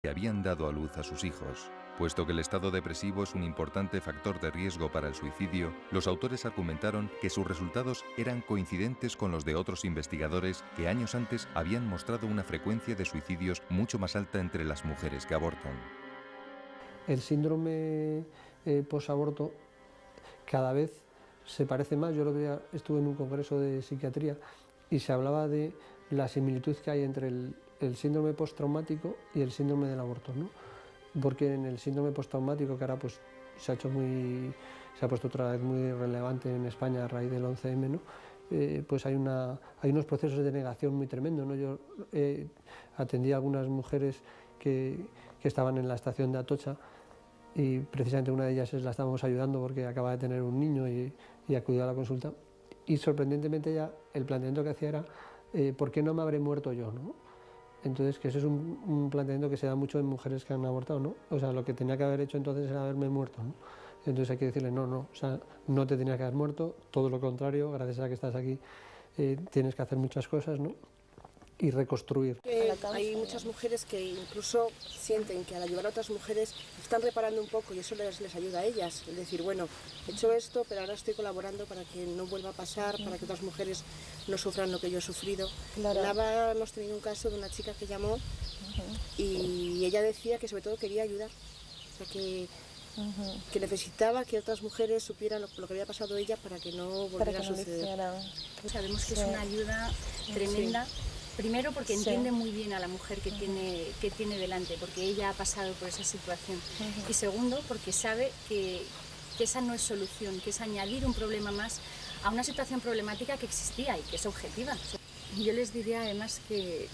que habían dado a luz a sus hijos. Puesto que el estado depresivo es un importante factor de riesgo para el suicidio, los autores argumentaron que sus resultados eran coincidentes con los de otros investigadores que años antes habían mostrado una frecuencia de suicidios mucho más alta entre las mujeres que abortan. El síndrome posaborto cada vez se parece más. Yo estuve en un congreso de psiquiatría y se hablaba de la similitud que hay entre el síndrome postraumático y el síndrome del aborto, ¿no? Porque en el síndrome postraumático, que ahora pues se ha puesto otra vez muy relevante en España a raíz del 11M, ¿no? Pues hay unos procesos de negación muy tremendos, ¿no? Yo atendí a algunas mujeres que estaban en la estación de Atocha y precisamente una de ellas la estábamos ayudando porque acaba de tener un niño y acudió a la consulta, y sorprendentemente ella, el planteamiento que hacía era ¿por qué no me habré muerto yo, ¿no? Entonces, que eso es un planteamiento que se da mucho en mujeres que han abortado, ¿no? O sea, lo que tenía que haber hecho entonces era haberme muerto, ¿no? Entonces hay que decirle, no, o sea, no te tenías que haber muerto, todo lo contrario, gracias a que estás aquí tienes que hacer muchas cosas, ¿no? Y reconstruir. Hay muchas mujeres que incluso sienten que al ayudar a otras mujeres están reparando un poco y eso les ayuda a ellas. Es decir, bueno, he hecho esto, pero ahora estoy colaborando para que no vuelva a pasar, para que otras mujeres no sufran lo que yo he sufrido. Claro. En Nava hemos tenido un caso de una chica que llamó y ella decía que sobre todo quería ayudar. O sea, que necesitaba que otras mujeres supieran lo que había pasado ella para que no volviera a suceder. Sabemos que es una ayuda tremenda. Sí. Primero porque entiende muy bien a la mujer que tiene delante, porque ella ha pasado por esa situación. Y segundo, porque sabe que esa no es solución, que es añadir un problema más a una situación problemática que existía y que es objetiva. Yo les diría además que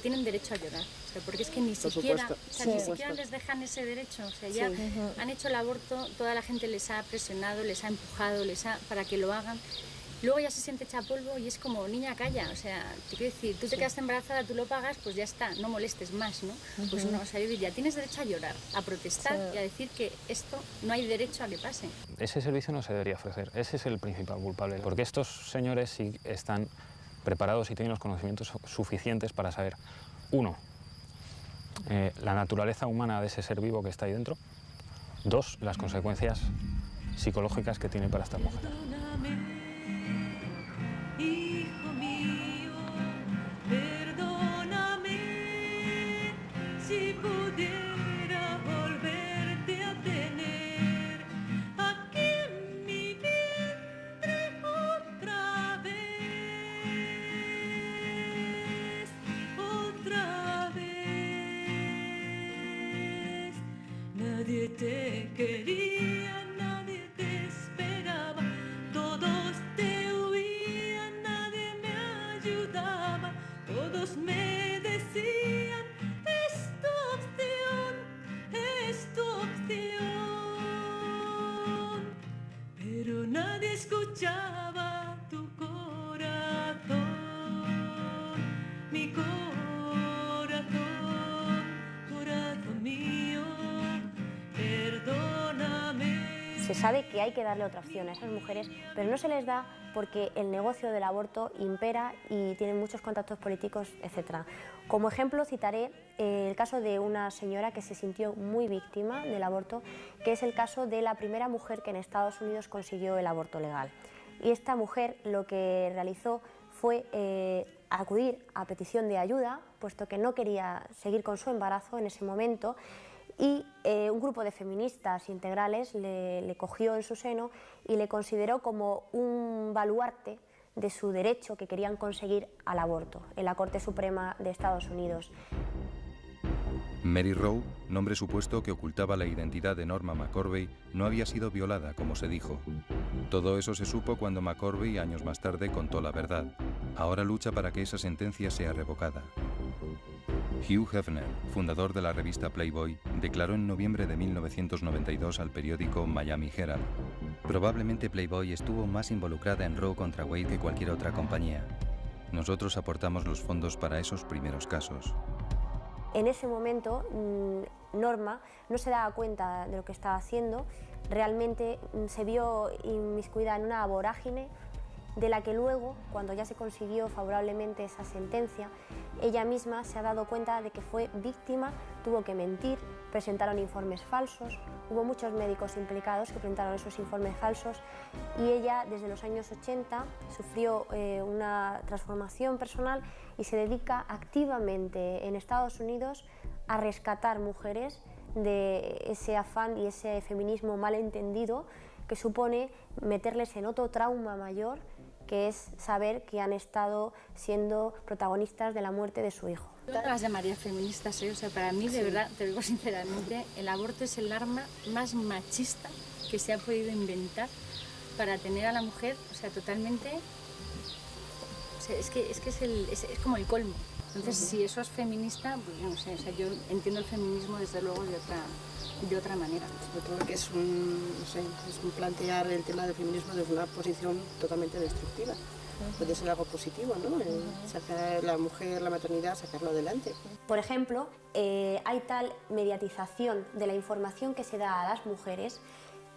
tienen derecho a llorar, porque es que ni siquiera les dejan ese derecho. O sea, ya han hecho el aborto, toda la gente les ha presionado, les ha empujado, para que lo hagan. Luego ya se siente hecha polvo y es como, niña, calla, o sea, te quiero decir, tú te quedas embarazada, tú lo pagas, pues ya está, no molestes más, ¿no? Pues no, o sea, yo diría, tienes derecho a llorar, a protestar y a decir que esto no hay derecho a que pase. Ese servicio no se debería ofrecer, ese es el principal culpable, porque estos señores sí están preparados y tienen los conocimientos suficientes para saber, uno, la naturaleza humana de ese ser vivo que está ahí dentro, dos, las consecuencias psicológicas que tiene para estas mujeres. Hijo mío, perdóname, si pudiera volverte a tener aquí en mi vientre otra vez. Nadie te quería, nadie te esperaba, todos te todos me decían, es tu opción, pero nadie escuchaba tu corazón, mi corazón mío, perdóname. Se sabe que hay que darle otra opción a esas mujeres, pero no se les da porque el negocio del aborto impera y tienen muchos contactos políticos, etc. Como ejemplo citaré el caso de una señora que se sintió muy víctima del aborto, que es el caso de la primera mujer que en Estados Unidos consiguió el aborto legal. Y esta mujer lo que realizó fue acudir a petición de ayuda, puesto que no quería seguir con su embarazo en ese momento, y un grupo de feministas integrales le cogió en su seno y le consideró como un baluarte de su derecho que querían conseguir al aborto en la Corte Suprema de Estados Unidos. Mary Rowe, nombre supuesto que ocultaba la identidad de Norma McCorvey, no había sido violada, como se dijo. Todo eso se supo cuando McCorvey, años más tarde, contó la verdad. Ahora lucha para que esa sentencia sea revocada. Hugh Hefner, fundador de la revista Playboy, declaró en noviembre de 1992 al periódico Miami Herald: probablemente Playboy estuvo más involucrada en Roe contra Wade que cualquier otra compañía. Nosotros aportamos los fondos para esos primeros casos. En ese momento, Norma no se daba cuenta de lo que estaba haciendo, realmente se vio inmiscuida en una vorágine de la que luego, cuando ya se consiguió favorablemente esa sentencia, ella misma se ha dado cuenta de que fue víctima, tuvo que mentir, presentaron informes falsos, hubo muchos médicos implicados que presentaron esos informes falsos y ella desde los años 80 sufrió una transformación personal y se dedica activamente en Estados Unidos a rescatar mujeres de ese afán y ese feminismo malentendido que supone meterles en otro trauma mayor, que es saber que han estado siendo protagonistas de la muerte de su hijo. Yo no las llamaría feministas, o sea, para mí, de verdad, te digo sinceramente, el aborto es el arma más machista que se ha podido inventar para tener a la mujer, o sea, totalmente... O sea, es como el colmo. Entonces, si eso es feminista, pues yo no sé, o sea, yo entiendo el feminismo desde luego de otra manera. Sobre todo que es un plantear el tema del feminismo desde una posición totalmente destructiva. Puede ser algo positivo, ¿no? Sacar la mujer, la maternidad, sacarlo adelante. Por ejemplo, hay tal mediatización de la información que se da a las mujeres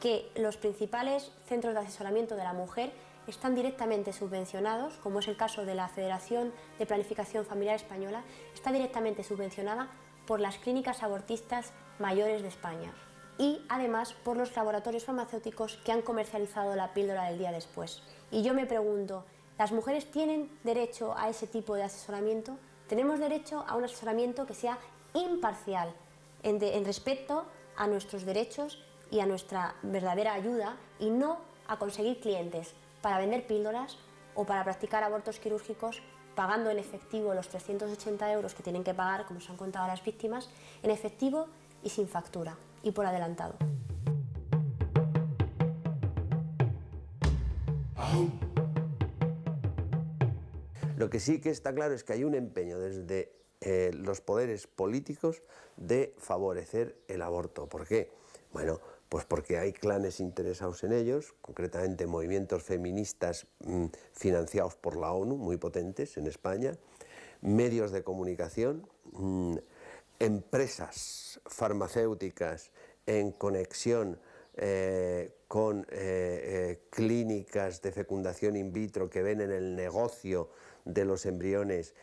que los principales centros de asesoramiento de la mujer están directamente subvencionados, como es el caso de la Federación de Planificación Familiar Española, está directamente subvencionada por las clínicas abortistas mayores de España y además por los laboratorios farmacéuticos que han comercializado la píldora del día después. Y yo me pregunto, ¿las mujeres tienen derecho a ese tipo de asesoramiento? ¿Tenemos derecho a un asesoramiento que sea imparcial en respecto a nuestros derechos y a nuestra verdadera ayuda y no a conseguir clientes para vender píldoras o para practicar abortos quirúrgicos pagando en efectivo los 380 euros que tienen que pagar, como se han contado las víctimas, en efectivo y sin factura y por adelantado? Lo que sí que está claro es que hay un empeño desde los poderes políticos de favorecer el aborto. ¿Por qué? Bueno, pues porque hay clanes interesados en ellos, concretamente movimientos feministas financiados por la ONU, muy potentes en España, medios de comunicación, empresas farmacéuticas en conexión con clínicas de fecundación in vitro que ven en el negocio de los embriones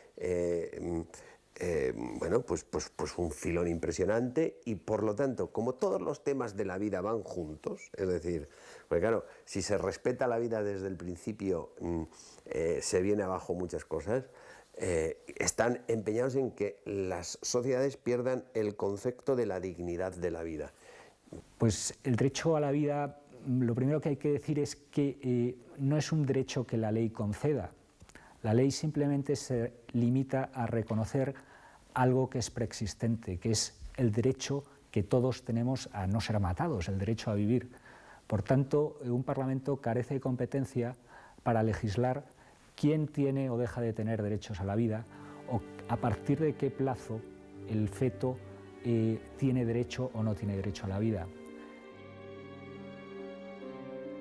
bueno, pues un filón impresionante y por lo tanto, como todos los temas de la vida van juntos, es decir, porque claro, si se respeta la vida desde el principio se viene abajo muchas cosas, están empeñados en que las sociedades pierdan el concepto de la dignidad de la vida. Pues el derecho a la vida, lo primero que hay que decir es que no es un derecho que la ley conceda. La ley simplemente se limita a reconocer algo que es preexistente, que es el derecho que todos tenemos a no ser matados, el derecho a vivir. Por tanto, un Parlamento carece de competencia para legislar quién tiene o deja de tener derechos a la vida o a partir de qué plazo el feto tiene derecho o no tiene derecho a la vida.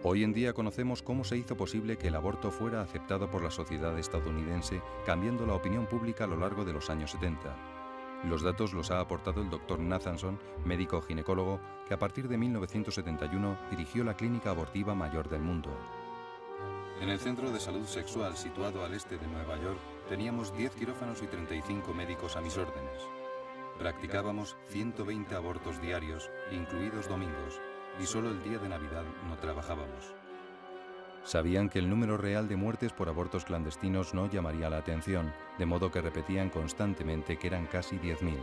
Hoy en día conocemos cómo se hizo posible que el aborto fuera aceptado por la sociedad estadounidense, cambiando la opinión pública a lo largo de los años 70. Los datos los ha aportado el Dr. Nathanson, médico ginecólogo, que a partir de 1971 dirigió la clínica abortiva mayor del mundo. En el Centro de Salud Sexual situado al este de Nueva York, teníamos 10 quirófanos y 35 médicos a mis órdenes. Practicábamos 120 abortos diarios, incluidos domingos, y solo el día de Navidad no trabajábamos. Sabían que el número real de muertes por abortos clandestinos no llamaría la atención, de modo que repetían constantemente que eran casi 10.000.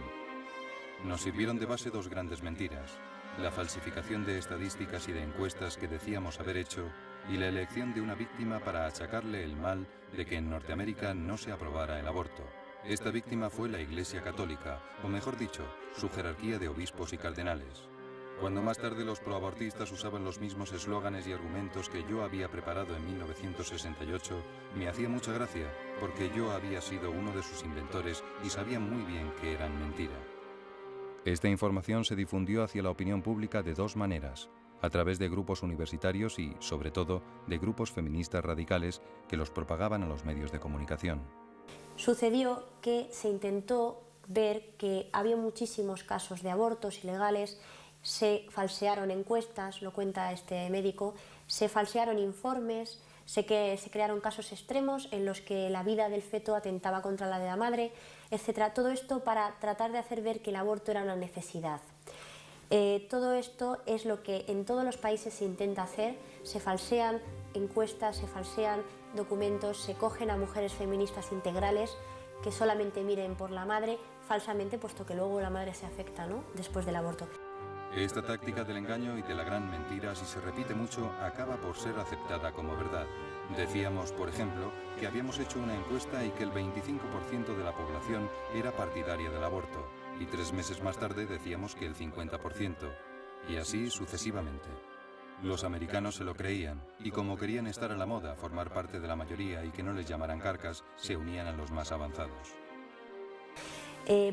Nos sirvieron de base dos grandes mentiras: la falsificación de estadísticas y de encuestas que decíamos haber hecho y la elección de una víctima para achacarle el mal de que en Norteamérica no se aprobara el aborto. Esta víctima fue la Iglesia Católica, o mejor dicho, su jerarquía de obispos y cardenales. Cuando más tarde los proabortistas usaban los mismos eslóganes y argumentos que yo había preparado en 1968, me hacía mucha gracia, porque yo había sido uno de sus inventores y sabía muy bien que eran mentira. Esta información se difundió hacia la opinión pública de dos maneras: a través de grupos universitarios y, sobre todo, de grupos feministas radicales que los propagaban a los medios de comunicación. Sucedió que se intentó ver que había muchísimos casos de abortos ilegales. Se falsearon encuestas, lo cuenta este médico, se falsearon informes, Sé que se crearon casos extremos en los que la vida del feto atentaba contra la de la madre, etc. Todo esto para tratar de hacer ver que el aborto era una necesidad. Todo esto es lo que en todos los países se intenta hacer. Se falsean encuestas, se falsean documentos, se cogen a mujeres feministas integrales que solamente miren por la madre, falsamente, puesto que luego la madre se afecta, ¿no?, después del aborto. Esta táctica del engaño y de la gran mentira, si se repite mucho, acaba por ser aceptada como verdad. Decíamos, por ejemplo, que habíamos hecho una encuesta y que el 25% de la población era partidaria del aborto, y 3 meses más tarde decíamos que el 50%, y así sucesivamente. Los americanos se lo creían, y como querían estar a la moda, formar parte de la mayoría y que no les llamaran carcas, se unían a los más avanzados.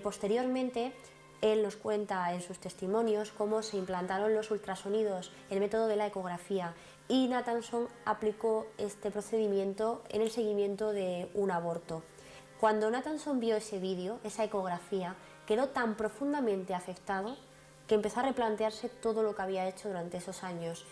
Posteriormente, él nos cuenta en sus testimonios cómo se implantaron los ultrasonidos, el método de la ecografía, y Nathanson aplicó este procedimiento en el seguimiento de un aborto. Cuando Nathanson vio ese vídeo, esa ecografía, quedó tan profundamente afectado que empezó a replantearse todo lo que había hecho durante esos años.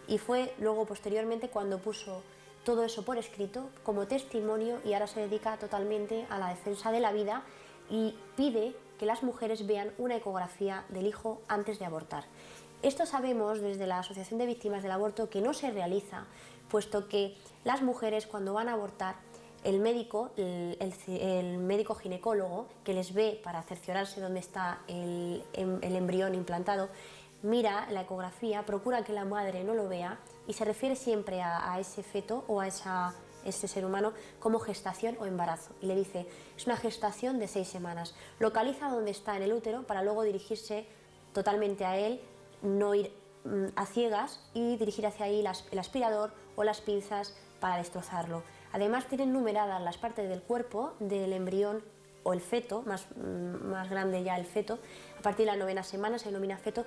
Y fue luego, posteriormente, cuando puso todo eso por escrito como testimonio, y ahora se dedica totalmente a la defensa de la vida y pide que las mujeres vean una ecografía del hijo antes de abortar. Esto sabemos desde la Asociación de Víctimas del Aborto que no se realiza, puesto que las mujeres, cuando van a abortar, el médico ginecólogo que les ve para cerciorarse dónde está el embrión implantado, mira la ecografía, procura que la madre no lo vea y se refiere siempre a ese feto o a ese ser humano como gestación o embarazo, y le dice: es una gestación de 6 semanas. Localiza dónde está en el útero para luego dirigirse totalmente a él, no ir a ciegas, y dirigir hacia ahí el aspirador o las pinzas para destrozarlo. Además, tienen numeradas las partes del cuerpo del embrión o el feto, más grande ya el feto. A partir de la 9ª semana se denomina feto,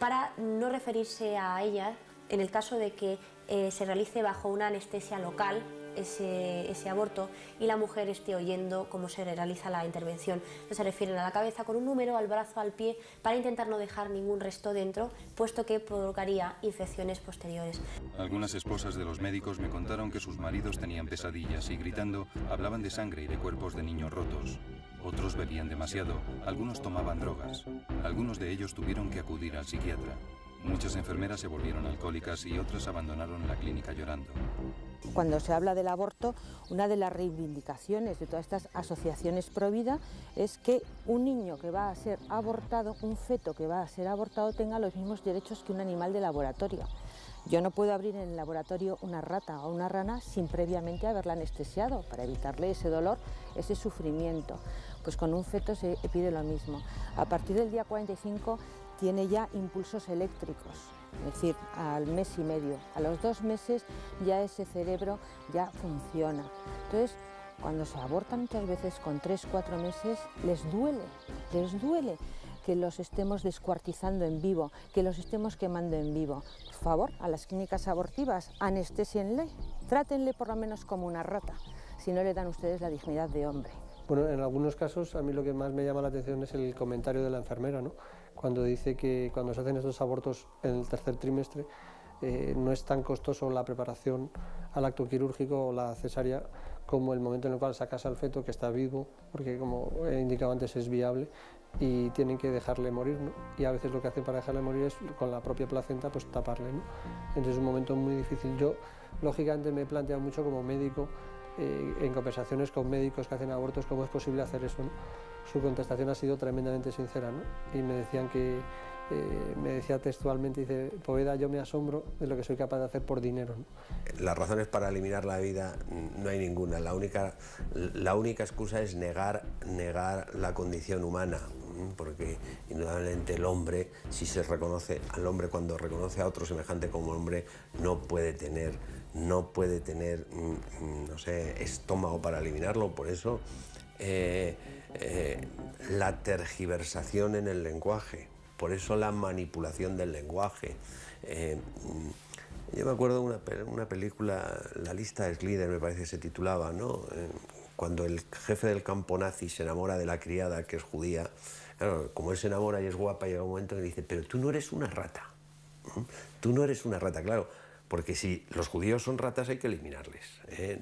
para no referirse a ellas en el caso de que se realice bajo una anestesia local ese aborto y la mujer esté oyendo cómo se realiza la intervención. Entonces se refieren a la cabeza con un número, al brazo, al pie, para intentar no dejar ningún resto dentro, puesto que provocaría infecciones posteriores. Algunas esposas de los médicos me contaron que sus maridos tenían pesadillas y, gritando, hablaban de sangre y de cuerpos de niños rotos. Otros bebían demasiado, algunos tomaban drogas. Algunos de ellos tuvieron que acudir al psiquiatra. Muchas enfermeras se volvieron alcohólicas y otras abandonaron la clínica llorando. Cuando se habla del aborto, una de las reivindicaciones de todas estas asociaciones pro vida es que un niño que va a ser abortado, un feto que va a ser abortado, tenga los mismos derechos que un animal de laboratorio. Yo no puedo abrir en el laboratorio una rata o una rana sin previamente haberla anestesiado, para evitarle ese dolor, ese sufrimiento. Pues con un feto se pide lo mismo. A partir del día 45 tiene ya impulsos eléctricos, es decir, al mes y medio. A los 2 meses ya ese cerebro ya funciona. Entonces, cuando se abortan muchas veces con 3-4 meses, les duele que los estemos descuartizando en vivo, que los estemos quemando en vivo. Por favor, a las clínicas abortivas, anestésienle, trátenle por lo menos como una rata, si no le dan ustedes la dignidad de hombre. Bueno, en algunos casos a mí lo que más me llama la atención es el comentario de la enfermera, ¿no? Cuando dice que cuando se hacen estos abortos en el 3er trimestre no es tan costoso la preparación al acto quirúrgico o la cesárea como el momento en el cual sacas al feto que está vivo, porque como he indicado antes es viable, y tienen que dejarle morir, ¿no? Y a veces lo que hacen para dejarle morir es con la propia placenta pues taparle, ¿no? Entonces es un momento muy difícil. Yo lógicamente me he planteado mucho como médico en conversaciones con médicos que hacen abortos cómo es posible hacer eso, ¿no? Su contestación ha sido tremendamente sincera, ¿no? Y me decían que, me decía textualmente, dice: Poveda, yo me asombro de lo que soy capaz de hacer por dinero, ¿no? Las razones para eliminar la vida no hay ninguna. La única excusa es negar la condición humana, porque indudablemente el hombre, si se reconoce al hombre, cuando reconoce a otro semejante como hombre, no puede tener, no sé, estómago para eliminarlo. Por eso la tergiversación en el lenguaje, por eso la manipulación del lenguaje. Yo me acuerdo de una película, La lista de Schindler me parece que se titulaba, ¿no? Cuando el jefe del campo nazi se enamora de la criada, que es judía. Claro, como él se enamora y es guapa, llega un momento que dice: pero tú no eres una rata. Tú no eres una rata. Claro, porque si los judíos son ratas hay que eliminarles,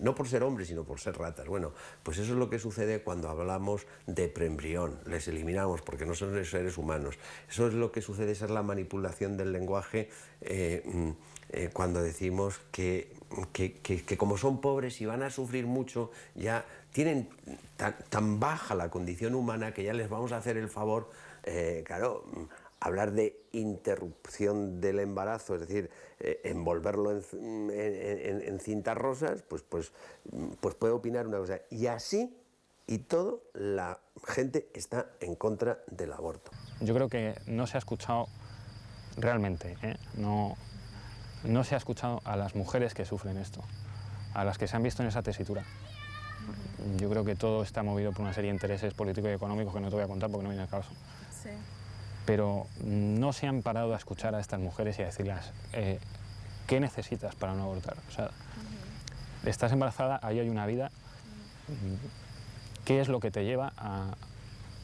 no por ser hombres, sino por ser ratas. Bueno, pues eso es lo que sucede cuando hablamos de preembrión, les eliminamos porque no son seres humanos. Eso es lo que sucede, esa es la manipulación del lenguaje cuando decimos que como son pobres y van a sufrir mucho, ya tienen tan baja la condición humana que ya les vamos a hacer el favor, claro. Hablar de interrupción del embarazo, es decir, envolverlo en cintas rosas, pues puede opinar una cosa. Y así y todo, la gente está en contra del aborto. Yo creo que no se ha escuchado realmente, no se ha escuchado a las mujeres que sufren esto, a las que se han visto en esa tesitura. Yo creo que todo está movido por una serie de intereses políticos y económicos que no te voy a contar porque no viene al caso. Sí. Pero no se han parado a escuchar a estas mujeres y a decirles ¿qué necesitas para no abortar? O sea, estás embarazada, ahí hay una vida. ¿Qué es lo que te lleva a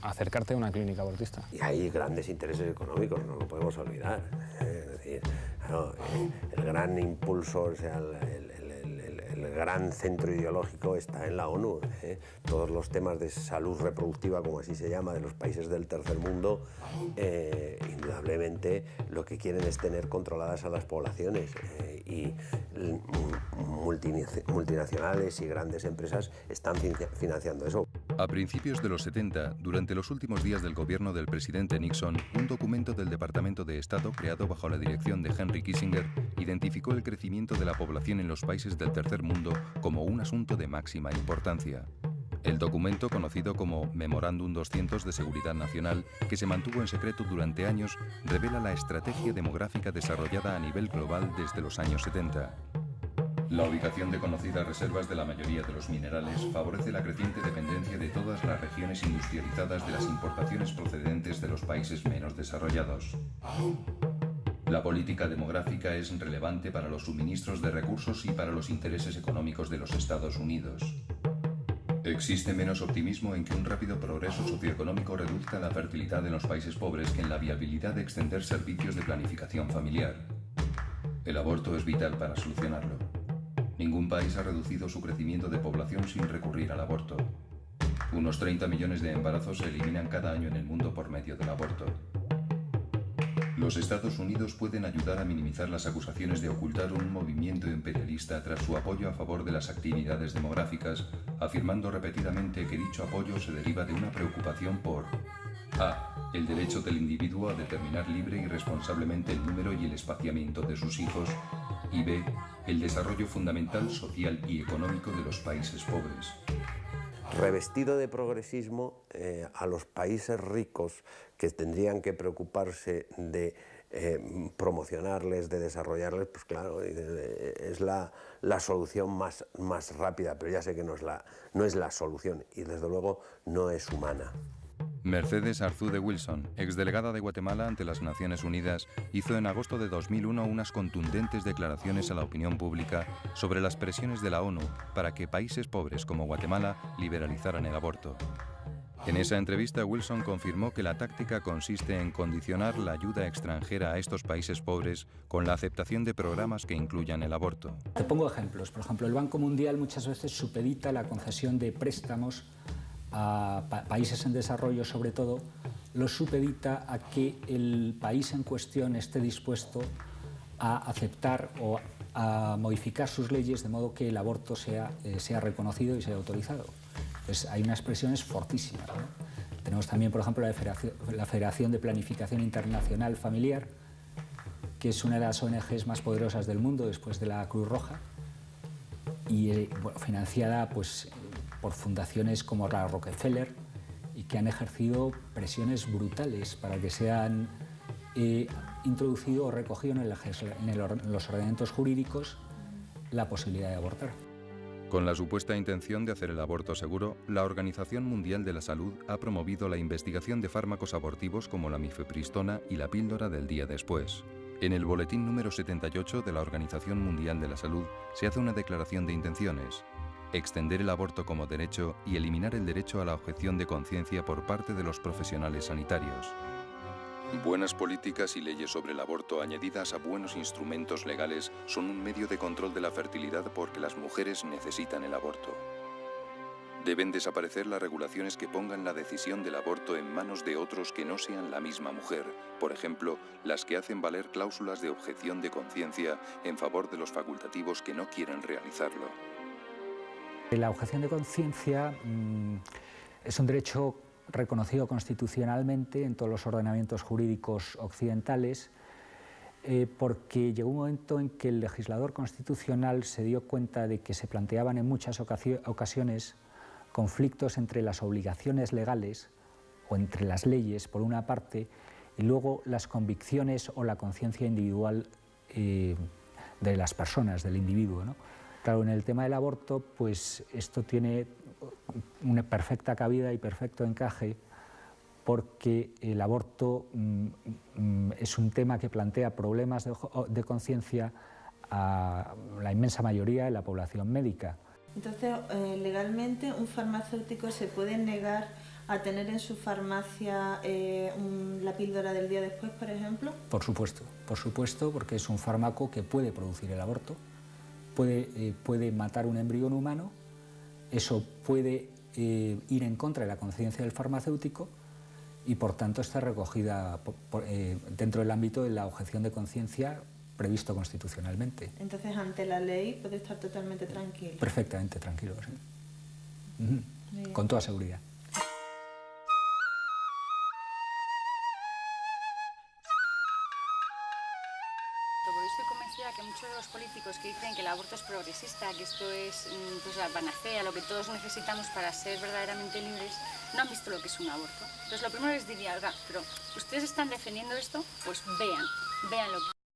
acercarte a una clínica abortista? Y hay grandes intereses económicos, no lo podemos olvidar. Es decir, claro, el gran impulso, o sea, el gran centro ideológico está en la ONU. Todos los temas de salud reproductiva, como así se llama, de los países del tercer mundo, indudablemente lo que quieren es tener controladas a las poblaciones. Y multinacionales y grandes empresas están financiando eso. A principios de los 70, durante los últimos días del gobierno del presidente Nixon, un documento del Departamento de Estado creado bajo la dirección de Henry Kissinger identificó el crecimiento de la población en los países del tercer mundo como un asunto de máxima importancia. El documento, conocido como Memorándum 200 de Seguridad Nacional, que se mantuvo en secreto durante años, revela la estrategia demográfica desarrollada a nivel global desde los años 70. La ubicación de conocidas reservas de la mayoría de los minerales favorece la creciente dependencia de todas las regiones industrializadas de las importaciones procedentes de los países menos desarrollados. La política demográfica es relevante para los suministros de recursos y para los intereses económicos de los Estados Unidos. Existe menos optimismo en que un rápido progreso socioeconómico reduzca la fertilidad en los países pobres que en la viabilidad de extender servicios de planificación familiar. El aborto es vital para solucionarlo. Ningún país ha reducido su crecimiento de población sin recurrir al aborto. Unos 30 millones de embarazos se eliminan cada año en el mundo por medio del aborto. Los Estados Unidos pueden ayudar a minimizar las acusaciones de ocultar un movimiento imperialista tras su apoyo a favor de las actividades demográficas, afirmando repetidamente que dicho apoyo se deriva de una preocupación por a. El derecho del individuo a determinar libre y responsablemente el número y el espaciamiento de sus hijos, y b. El desarrollo fundamental, social y económico de los países pobres. Revestido de progresismo, a los países ricos que tendrían que preocuparse de promocionarles, de desarrollarles, pues claro, es la solución más rápida, pero ya sé que no es la solución y desde luego no es humana. Mercedes Arzúde Wilson, exdelegada de Guatemala ante las Naciones Unidas, hizo en agosto de 2001 unas contundentes declaraciones a la opinión pública sobre las presiones de la ONU para que países pobres como Guatemala liberalizaran el aborto. En esa entrevista, Wilson confirmó que la táctica consiste en condicionar la ayuda extranjera a estos países pobres con la aceptación de programas que incluyan el aborto. Te pongo ejemplos. Por ejemplo, el Banco Mundial muchas veces supedita la concesión de préstamos a países en desarrollo, sobre todo, los supedita a que el país en cuestión esté dispuesto a aceptar o a modificar sus leyes de modo que el aborto sea reconocido y sea autorizado. Pues hay unas presiones fortísimas, ¿no? Tenemos también, por ejemplo, la Federación de Planificación Internacional Familiar, que es una de las ONGs más poderosas del mundo después de la Cruz Roja y financiada pues, por fundaciones como la Rockefeller y que han ejercido presiones brutales para que sean introducido o recogido en los ordenamientos jurídicos la posibilidad de abortar. Con la supuesta intención de hacer el aborto seguro, la Organización Mundial de la Salud ha promovido la investigación de fármacos abortivos como la mifepristona y la píldora del día después. En el boletín número 78 de la Organización Mundial de la Salud se hace una declaración de intenciones: extender el aborto como derecho y eliminar el derecho a la objeción de conciencia por parte de los profesionales sanitarios. Buenas políticas y leyes sobre el aborto añadidas a buenos instrumentos legales son un medio de control de la fertilidad porque las mujeres necesitan el aborto. Deben desaparecer las regulaciones que pongan la decisión del aborto en manos de otros que no sean la misma mujer, por ejemplo, las que hacen valer cláusulas de objeción de conciencia en favor de los facultativos que no quieren realizarlo. La objeción de conciencia es un derecho reconocido constitucionalmente en todos los ordenamientos jurídicos occidentales, porque llegó un momento en que el legislador constitucional se dio cuenta de que se planteaban en muchas ocasiones conflictos entre las obligaciones legales o entre las leyes, por una parte, y luego las convicciones o la conciencia individual de las personas, del individuo, ¿no? Claro, en el tema del aborto, pues esto tiene una perfecta cabida y perfecto encaje, porque el aborto es un tema que plantea problemas de conciencia a la inmensa mayoría de la población médica. Entonces, legalmente, un farmacéutico se puede negar a tener en su farmacia la píldora del día después, por ejemplo. Por supuesto, porque es un fármaco que puede producir el aborto, puede matar un embrión humano, eso puede ir en contra de la conciencia del farmacéutico y, por tanto, está recogida dentro del ámbito de la objeción de conciencia previsto constitucionalmente. Entonces, ante la ley puede estar totalmente tranquilo. Perfectamente tranquilo, sí. Con toda seguridad. Estoy convencida que muchos de los políticos que dicen que el aborto es progresista, que esto es pues, la panacea, lo que todos necesitamos para ser verdaderamente libres, no han visto lo que es un aborto. Entonces, lo primero les diría, oiga, pero ustedes están defendiendo esto, pues vean lo que